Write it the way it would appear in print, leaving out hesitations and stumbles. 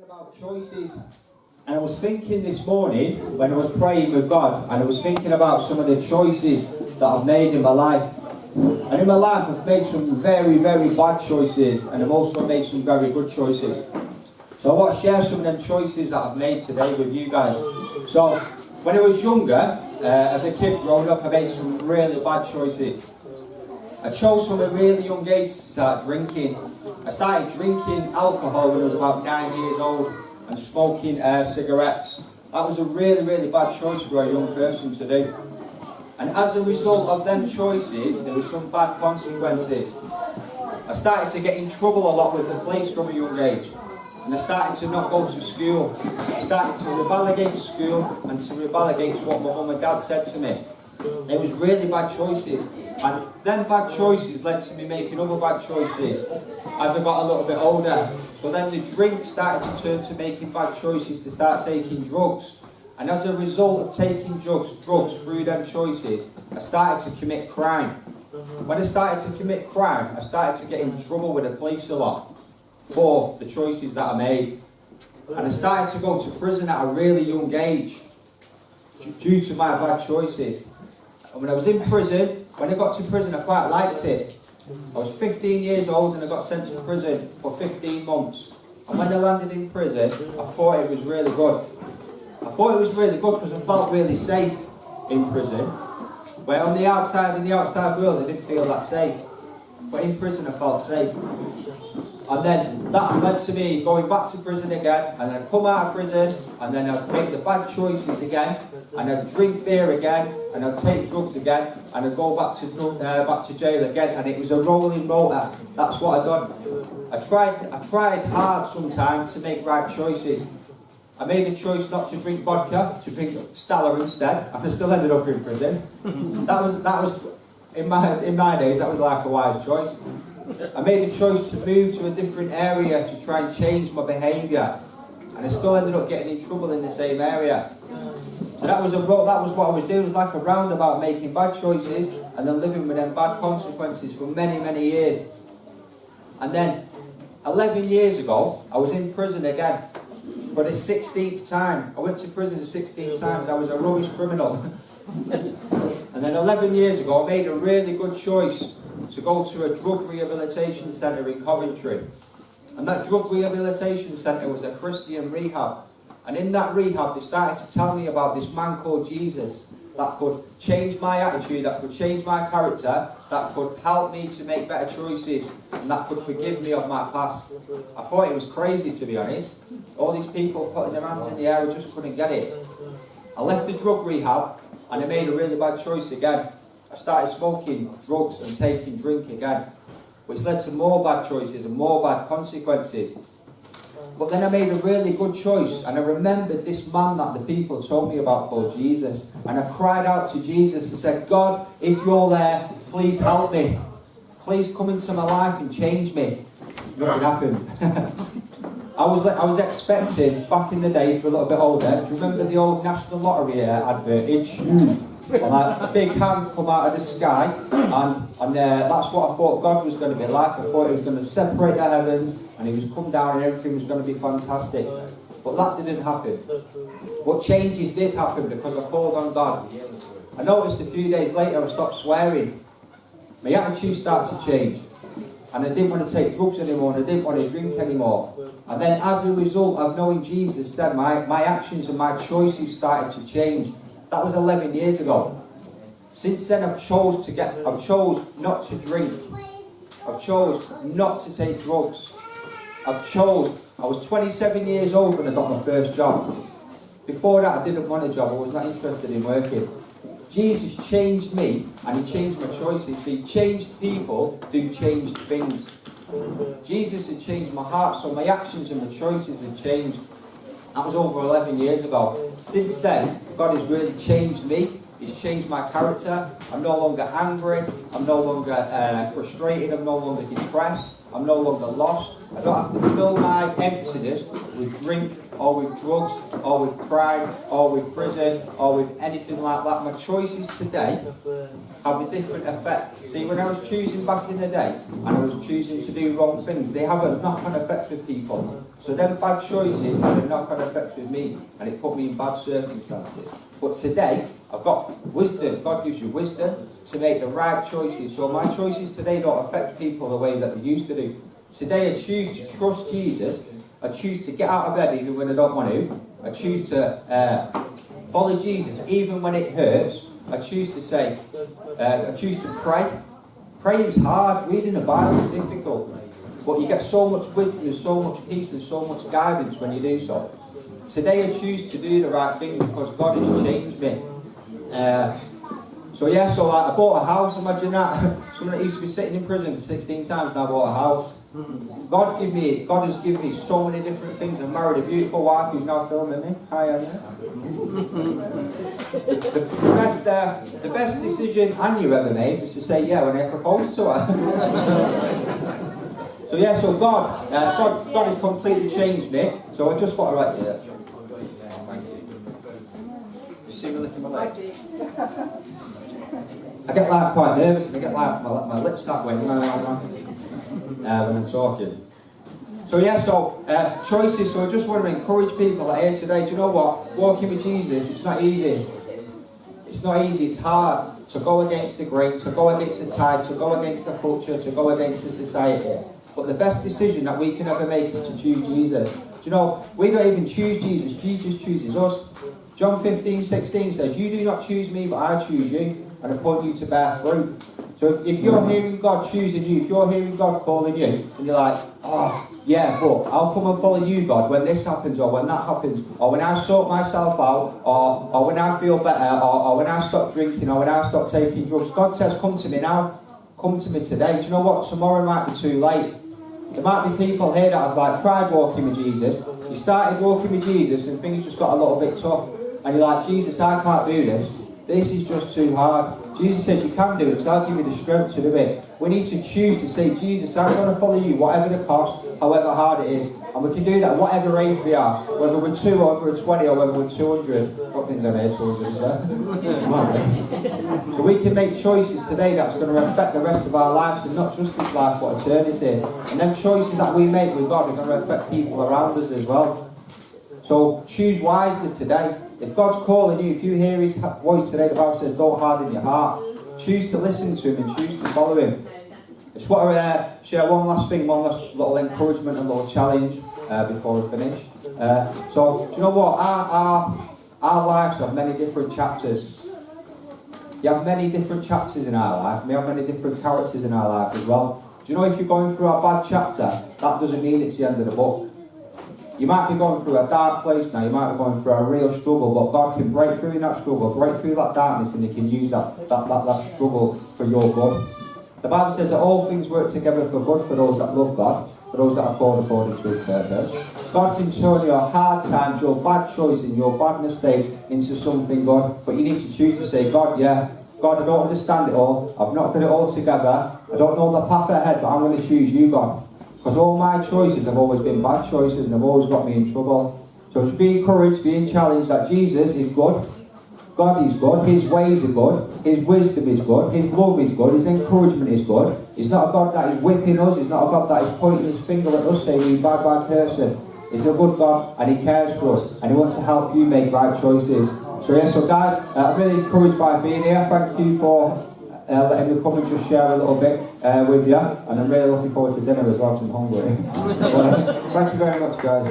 about choices, and I was thinking this morning when I was praying with God, and I was thinking about some of the choices that I've made in my life. And in my life I've made some very, very bad choices, and I've also made some very good choices. So I want to share some of them choices that I've made today with you guys. So when I was younger, as a kid growing up, I made some really bad choices. I chose from a really young age to start drinking. I started drinking alcohol when I was about 9 years old and smoking cigarettes. That was a really, really bad choice for a young person to do. And as a result of them choices, there were some bad consequences. I started to get in trouble a lot with the police from a young age. And I started to not go to school. I started to rebel against school and to rebel against what my mum and dad said to me. It was really bad choices. And then bad choices led to me making other bad choices as I got a little bit older. So then the drink started to turn to making bad choices to start taking drugs. And as a result of taking drugs through them choices, I started to commit crime. When I started to commit crime, I started to get in trouble with the police a lot for the choices that I made. And I started to go to prison at a really young age due to my bad choices. And when I was in prison, when I got to prison, I quite liked it. I was 15 years old and I got sent to prison for 15 months. And when I landed in prison, I thought it was really good. I thought it was really good because I felt really safe in prison. Where on the outside, in the outside world, I didn't feel that safe. But in prison, I felt safe. And then that led to me going back to prison again, and I'd come out of prison, and then I'd make the bad choices again, and I'd drink beer again, and I'd take drugs again, and I'd go back to jail again, and it was a rolling motor. That's what I'd done. I tried hard sometimes to make right choices. I made a choice not to drink vodka, to drink Stella instead, and I still ended up in prison. That was in my days, that was like a wise choice. I made a choice to move to a different area to try and change my behaviour, and I still ended up getting in trouble in the same area. So that was what I was doing, like a roundabout, making bad choices and then living with them bad consequences for many, many years. And then 11 years ago, I was in prison again for the 16th time. I went to prison 16 times. I was a rubbish criminal. And then 11 years ago, I made a really good choice to go to a drug rehabilitation centre in Coventry. And that drug rehabilitation centre was a Christian rehab. And in that rehab, they started to tell me about this man called Jesus that could change my attitude, that could change my character, that could help me to make better choices, and that could forgive me of my past. I thought it was crazy, to be honest. All these people putting their hands in the air, I just couldn't get it. I left the drug rehab, and I made a really bad choice again. I started smoking drugs and taking drink again, which led to more bad choices and more bad consequences. But then I made a really good choice, and I remembered this man that the people told me about called Jesus. And I cried out to Jesus and said, God, if you're there, please help me. Please come into my life and change me. Nothing happened. I was expecting, back in the day, for a little bit older, do you remember the old National Lottery advert? It's you. And like a big hand come out of the sky, and that's what I thought God was going to be like. I thought He was going to separate the heavens, and He was come down and everything was going to be fantastic. But that didn't happen. But changes did happen because I called on God. I noticed a few days later I stopped swearing. My attitude started to change. And I didn't want to take drugs anymore, and I didn't want to drink anymore. And then as a result of knowing Jesus, then my actions and my choices started to change. That was 11 years ago. Since then I've chose not to drink. I've chose not to take drugs. I was 27 years old when I got my first job. Before that I didn't want a job, I was not interested in working. Jesus changed me, and He changed my choices. He changed people who changed things. Jesus had changed my heart, so my actions and my choices had changed. That was over 11 years ago. Since then, God has really changed me. He's changed my character. I'm no longer angry. I'm no longer frustrated. I'm no longer depressed. I'm no longer lost. I don't have to fill my emptiness with drink, or with drugs, or with crime, or with prison, or with anything like that. My choices today have a different effect. See, when I was choosing back in the day, and I was choosing to do wrong things, they have a knock-on effect with people. So them bad choices had a knock-on effect with me, and it put me in bad circumstances. But today, I've got wisdom. God gives you wisdom to make the right choices. So my choices today don't affect people the way that they used to do. Today I choose to trust Jesus. I choose to get out of bed even when I don't want to. I choose to follow Jesus even when it hurts. I choose to say, I choose to pray. Praying is hard. Reading the Bible is difficult. But you get so much wisdom and so much peace and so much guidance when you do so. Today I choose to do the right thing because God has changed me. So I bought a house, imagine that. Someone that used to be sitting in prison for 16 times now bought a house. God has given me so many different things. I've married a beautiful wife who's now filming me. Hi, Anya. The best decision Anya ever made was to say yeah when I proposed to her. So God has completely changed me. So I just want to write you. Thank you. See me looking my legs. I get like quite nervous and I get like my lips start wet when I'm talking. Choices. So I just want to encourage people that here today. Do you know what? Walking with Jesus, it's not easy. It's not easy. It's hard to go against the grain, to go against the tide, to go against the culture, to go against the society. But the best decision that we can ever make is to choose Jesus. Do you know, we don't even choose Jesus. Jesus chooses us. John 15:16 says, "You do not choose me, but I choose you, and appoint you to bear fruit." So if you're hearing God choosing you, if you're hearing God calling you, and you're like, "Oh, yeah, but I'll come and follow you, God, when this happens, or when that happens, or when I sort myself out, or when I feel better, or when I stop drinking, or when I stop taking drugs." God says, "Come to me now. Come to me today." Do you know what? Tomorrow might be too late. There might be people here that have tried walking with Jesus. You started walking with Jesus and things just got a little bit tough. And you're like, "Jesus, I can't do this. This is just too hard." Jesus says you can do it because I'll give you the strength to do it. We need to choose to say, "Jesus, I'm going to follow you, whatever the cost, however hard it is." And we can do that whatever age we are. Whether we're 2 or whether we're 20 or whether we're 200. What things are here, 200, sir? So we can make choices today that's going to affect the rest of our lives, and not just this life but eternity. And them choices that we make with God are going to affect people around us as well. So choose wisely today. If God's calling you, if you hear His voice today, the Bible says, "Don't harden your heart." Choose to listen to Him and choose to follow Him. I just want to share one last thing, one last little encouragement, a little challenge before we finish. Do you know what? Our lives have many different chapters. You have many different chapters in our life. We have many different characters in our life as well. Do you know if you're going through a bad chapter, that doesn't mean it's the end of the book. You might be going through a dark place now, you might be going through a real struggle, but God can break through in that struggle, break through that darkness, and He can use that struggle for your good. The Bible says that all things work together for good for those that love God, for those that are called according to His purpose. God can turn your hard times, your bad choices, your bad mistakes into something good, but you need to choose to say, "God, yeah, God, I don't understand it all, I've not got it all together, I don't know the path ahead, but I'm going to choose you, God. Because all my choices have always been bad choices and have always got me in trouble." So just be encouraged, be challenged that Jesus is good. God is good. His ways are good. His wisdom is good. His love is good. His encouragement is good. He's not a God that is whipping us. He's not a God that is pointing His finger at us saying you're a bad person. He's a good God and He cares for us and He wants to help you make right choices. So guys, I'm really encouraged by being here. Thank you for letting me come and just share a little bit with you, and I'm really looking forward to dinner as well because I'm hungry. Thank you very much, guys.